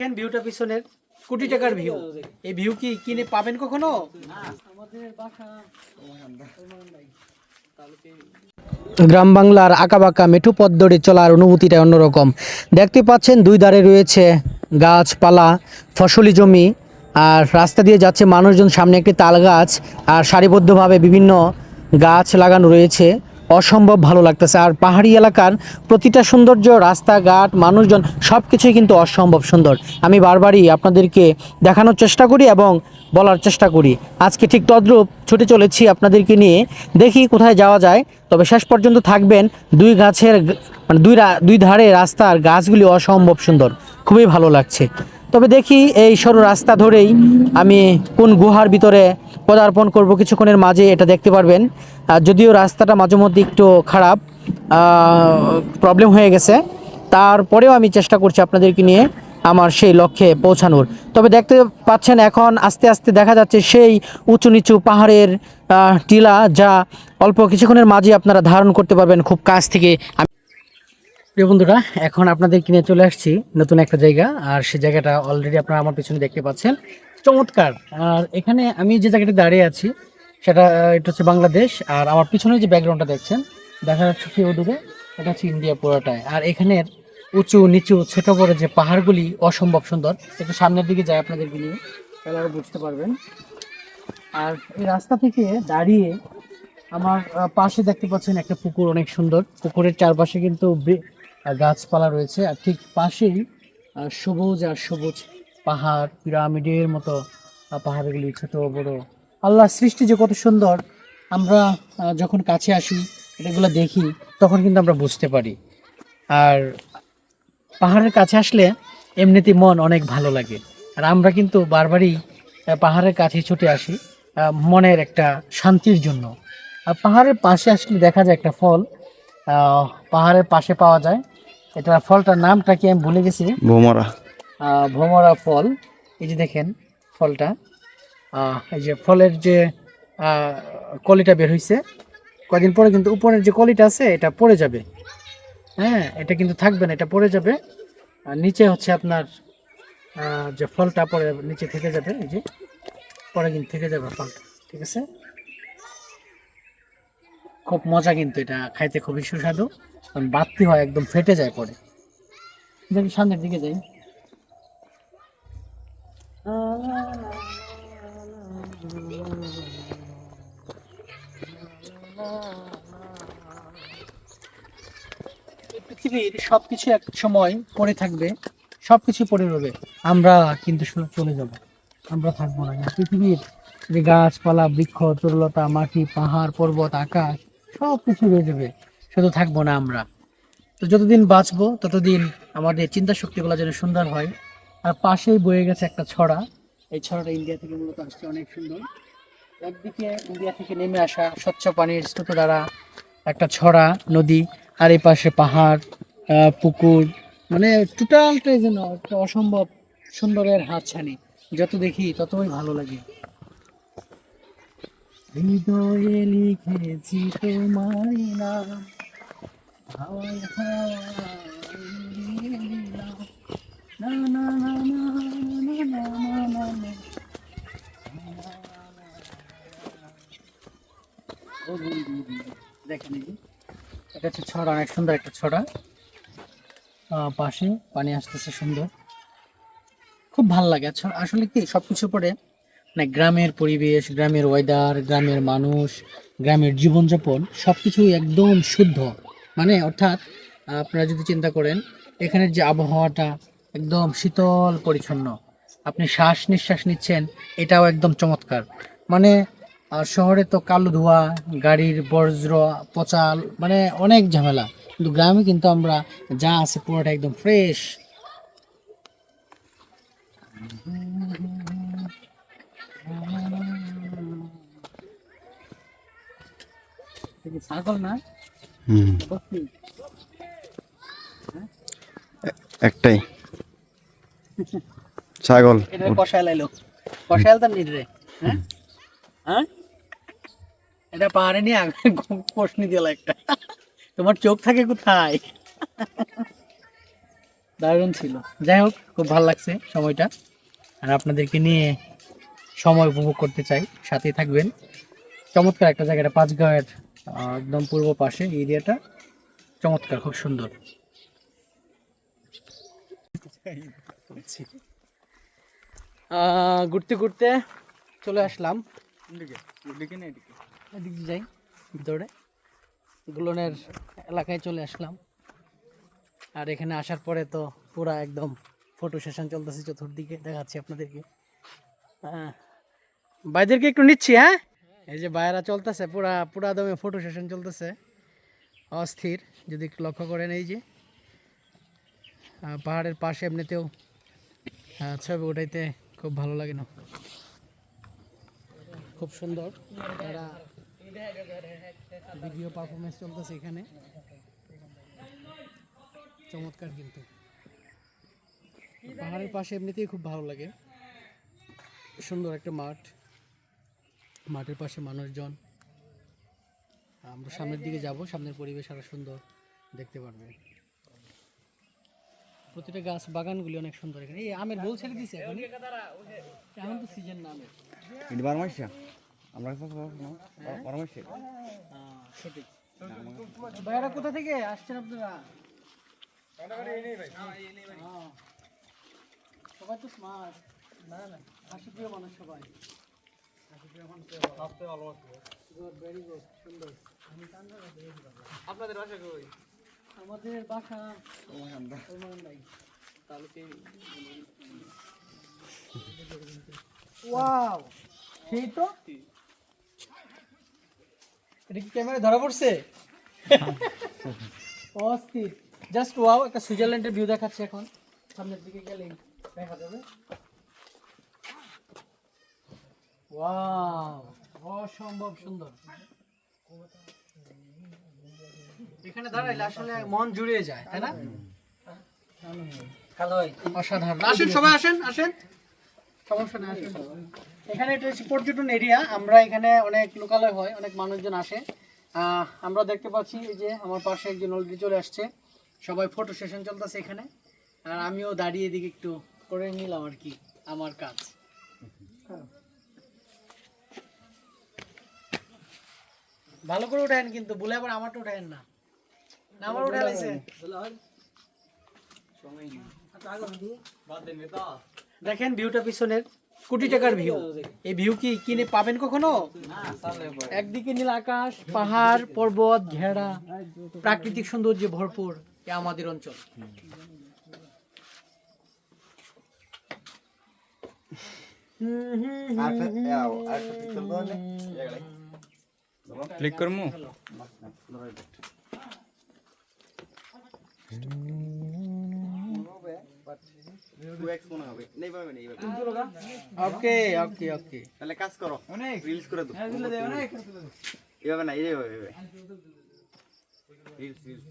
দেখেন ভিউটা পিছনের কোটি টাকার ভিউ। এই ভিউ কি কিনে পাবেন কখনো? গ্রাম বাংলার আঁকাবাঁকা মেঠো পথ ধরে চলার অনুভূতিটা অন্যরকম। দেখতে পাচ্ছেন দুই ধারে রয়েছে গাছপালা, ফসলি জমি, আর রাস্তা দিয়ে যাচ্ছে মানুষজন। সামনে একটি তাল গাছ আর সারিবদ্ধভাবে বিভিন্ন গাছ লাগানো রয়েছে। অসম্ভব ভালো লাগতেছে। আর পাহাড়ি এলাকার প্রতিটা সৌন্দর্য, রাস্তাঘাট, মানুষজন সব কিছুই কিন্তু অসম্ভব সুন্দর। আমি বারবারই আপনাদেরকে দেখানোর চেষ্টা করি এবং বলার চেষ্টা করি। আজকে ঠিক তদ্রূপ ছুটে চলেছি আপনাদেরকে নিয়ে, দেখি কোথায় যাওয়া যায়। তবে শেষ পর্যন্ত থাকবেন। মানে দুই ধারে রাস্তার গাছগুলি অসম্ভব সুন্দর, খুবই ভালো লাগছে। তবে দেখি এই সরু রাস্তা ধরেই আমি কোন গুহার ভিতরে পদার্পণ করব কিছুক্ষণের মাঝে, এটা দেখতে পারবেন। আর যদিও রাস্তাটা মাঝে মধ্যে একটু খারাপ, প্রবলেম হয়ে গেছে, তারপরেও আমি চেষ্টা করছি আপনাদেরকে নিয়ে আমার সেই লক্ষ্যে পৌঁছানোর। তবে দেখতে পাচ্ছেন এখন আস্তে আস্তে দেখা যাচ্ছে সেই উঁচু নিচু পাহাড়ের টিলা, যা অল্প কিছুক্ষণের মাঝে আপনারা ধারণ করতে পারবেন খুব কাছ থেকে। প্রিয় বন্ধুরা, এখন আপনাদের কিনে চলে আসছি নতুন একটা জায়গা, আর সেই জায়গাটা অলরেডি আপনারা আমার পিছনে দেখতে পাচ্ছেন, চমৎকার। আর এখানে আমি যে জায়গাটি দাঁড়িয়ে আছি সেটা এটা হচ্ছে বাংলাদেশ। আর আমার পিছনে যে ব্যাকগ্রাউন্ডটা দেখছেন, দেখা যাচ্ছে কি ওদিকে, এটা হচ্ছে ইন্ডিয়া পুরোটাই। আর এখানের উঁচু নিচু ছোট বড় যে পাহাড়গুলি অসম্ভব সুন্দর। একটু সামনের দিকে যায় আপনাদেরকে নিয়ে, তাহলে আরো বুঝতে পারবেন। আর এই রাস্তা থেকে দাঁড়িয়ে আমার পাশে দেখতে পাচ্ছেন একটা পুকুর, অনেক সুন্দর। পুকুরের চারপাশে কিন্তু গাছপালা রয়েছে, আর ঠিক পাশেই সবুজ আর সবুজ পাহাড়, পিরামিডের মতো পাহাড়গুলি ছোট বড়। আল্লাহর সৃষ্টি যে কত সুন্দর, আমরা যখন কাছে আসি, এগুলো দেখি, তখন কিন্তু আমরা বুঝতে পারি। আর পাহাড়ের কাছে আসলে এমনিতেই মন অনেক ভালো লাগে। আর আমরা কিন্তু বারবারই পাহাড়ের কাছে ছুটে আসি মনের একটা শান্তির জন্য। আর পাহাড়ের পাশে আসলে দেখা যায় একটা ফল, পাহাড়ের পাশে পাওয়া যায়। এটা ফলটার নামটা কি আমি ভুলে গেছি। ভোমরা। ভোমরা ফল। এই যে দেখেন ফলটা, এই যে ফলের যে কলিটা বের হয়েছে, কয়েকদিন পরে কিন্তু উপরের যে কলিটা আছে এটা পড়ে যাবে। হ্যাঁ, এটা কিন্তু থাকবে না, এটা পড়ে যাবে। আর নিচে হচ্ছে আপনার যে ফলটা পরে নিচে থেকে যাবে, এই যে পরে কিন্তু থেকে যাবে ফলটা, ঠিক আছে। খুব মজা কিন্তু, এটা খাইতে খুবই সুস্বাদু। বাড়তি হয়, একদম ফেটে যায় পরে। দেখি সামনের দিকে যাই। পৃথিবীর সবকিছু এক সময় পড়ে থাকবে, সবকিছু পড়ে রবে, আমরা কিন্তু চলে যাব, আমরা থাকবো না। পৃথিবীর যে গাছপালা, বৃক্ষ, তরুলতা, মাটি, পাহাড়, পর্বত, আকাশ, সব কিছু রয়ে যাবে, শুধু থাকবো না আমরা। তো যতদিন বাঁচবো ততদিন আমাদের চিন্তা শক্তিগুলো যেন সুন্দর হয়। আর পাশেই বয়ে গেছে একটা ছড়া, এই ছড়াটা ইন্ডিয়া থেকে মূলত আসছে, অনেক সুন্দর। একদিকে ইন্ডিয়া থেকে নেমে আসা স্বচ্ছ পানির স্রোত দ্বারা একটা ছড়া নদী, আর এই পাশে পাহাড়, পুকুর, মানে টোটালটাই যেন একটা অসম্ভব সুন্দরের হাতছানি। যত দেখি ততই ভালো লাগে। হৃদয়ে লিখেছি তোমার নাম, হাওয়ায় হাওয়ায় উড়িয়ে দিলাম। না না না না না না না না না। ও বন্ধু, দেখেন এই যে, এটা হচ্ছে ছড়া, অনেক সুন্দর একটা ছড়া। পাশে পানি আসতেছে সুন্দর, খুব ভালো লাগে। আচ্ছা, আসলে কি সবকিছু পরে মানে গ্রামের পরিবেশ, গ্রামের ওয়েদার, গ্রামের মানুষ, গ্রামের জীবনযাপন সবকিছুই একদম শুদ্ধ। মানে অর্থাৎ আপনারা যদি চিন্তা করেন, এখানের যে আবহাওয়াটা একদম শীতল পরিচ্ছন্ন, আপনি শ্বাস নিঃশ্বাস নিচ্ছেন, এটাও একদম চমৎকার। মানে শহরে তো কালো ধোঁয়া, গাড়ির বজ্র, পচা, মানে অনেক ঝামেলা। কিন্তু গ্রামে কিন্তু আমরা যা আছে পুরোটা একদম ফ্রেশ। ছাগল না, বকরি? একটাই ছাগল। এটা কষায় লাইলো, কষায় আলতাম নি রে। হ্যাঁ হ্যাঁ, এটা পাহাড়ে নিয়ে কষনি দিল একটা। তোমার চোখ থাকে কোথায়? দারুণ ছিল। যাই হোক, খুব ভালো লাগছে সময়টা, আর আপনাদেরকে নিয়ে সময় উপভোগ করতে চাই, সাথেই থাকবেন। চমৎকার একটা জায়গাটা, পাঁচগাঁয়ের একদম পূর্ব পাশে এরিয়াটা, চমৎকার, খুব সুন্দর। ঘুরতে ঘুরতে চলে আসলাম, এদিকে যাই ভিতরে, গুলনের এলাকায় চলে আসলাম। আর এখানে আসার পরে তো পুরা একদম ফটো সেশন চলতেছে, চতুর্দিকে দেখাচ্ছি আপনাদেরকে। ভাইদেরকে একটু নিচ্ছি, হ্যাঁ, এই যে বাইরা চলতেছে, পুরা পুরা দমে ফটো সেশন চলতেছে, অস্থির। যদি একটু লক্ষ্য করেন, এই যে পাহাড়ের পাশে এমনিতেও ছবি ওঠাইতে খুব ভালো লাগে না, খুব সুন্দর। তারা ভিডিও পারফরমেন্স চলতেছে এখানে, চমৎকার। কিন্তু পাহাড়ের পাশে এমনিতেই খুব ভালো লাগে, সুন্দর একটা মাঠ, মাঠের পাশে মানুষজন। আমরা সামনের দিকে যাব, সামনের পরিবেশ আরো সুন্দর দেখতে পারবে। প্রতিটা গাছ বাগানগুলি অনেক সুন্দর। এখানে এই আমের বোল ছেড়ে দিছে এখন, এখন তো সিজন না আমের। সঠিক। ভাইয়ারা কোথা থেকে আসছেন আপনারা? সবাই তো স্মার্ট, না না, হাসিপ্রিয় মানুষ সবাই। ভেরি গুড, সুন্দর। আপনাদের বাসা কই? আমাদের বাসা ওমানদাই তালুকে। ওয়াও, সেই তো। এটা কি ক্যামেরা ধরা পড়ছে? অস্থির, জাস্ট ওয়াও। একটা সুইজারল্যান্ডের ভিউ দেখাচ্ছে এখন, সামনের দিকে গেলে দেখা যাবে। ওয়াও, অসম্ভব সুন্দর। এখানে দাঁড়াইলে আসলে মন জুড়িয়ে যায়, তাই না? অসাধারণ। আসেন সবাই, আসেন আসেন, সমস্যা নেই, আসেন। এখানে এটা হচ্ছে পর্যটন এরিয়া। আমরা এখানে অনেক লোকালয় হয়, অনেক মানুষজন আসে। আমরা দেখতে পাচ্ছি এই যে আমার পাশে একজন অলরেডি চলে আসছে, সবাই ফটো সেশন চলতেছে এখানে। আর আমিও দাঁড়িয়ে এদিকে একটু করে নিলাম আর কি আমার কাজ। ভালো করে উঠেন কিন্তু, বলে আবার আমারটা উঠেন না। না, আমার উঠে লাইছে। দেখেন ভিউটা পিছনের, কোটি টাকার ভিউ। এই ভিউ কি কিনে পাবেন কখনো? একদিকে নীল আকাশ, পাহাড় পর্বত ঘেরা, প্রাকৃতিক সৌন্দর্যে ভরপুর এ আমাদের অঞ্চল। ক্লিক করমু। ওকে ওকে ওকে, তাহলে কাজ করো, রিলস করে দাও। এইভাবে না, এইভাবে রিলস রিলস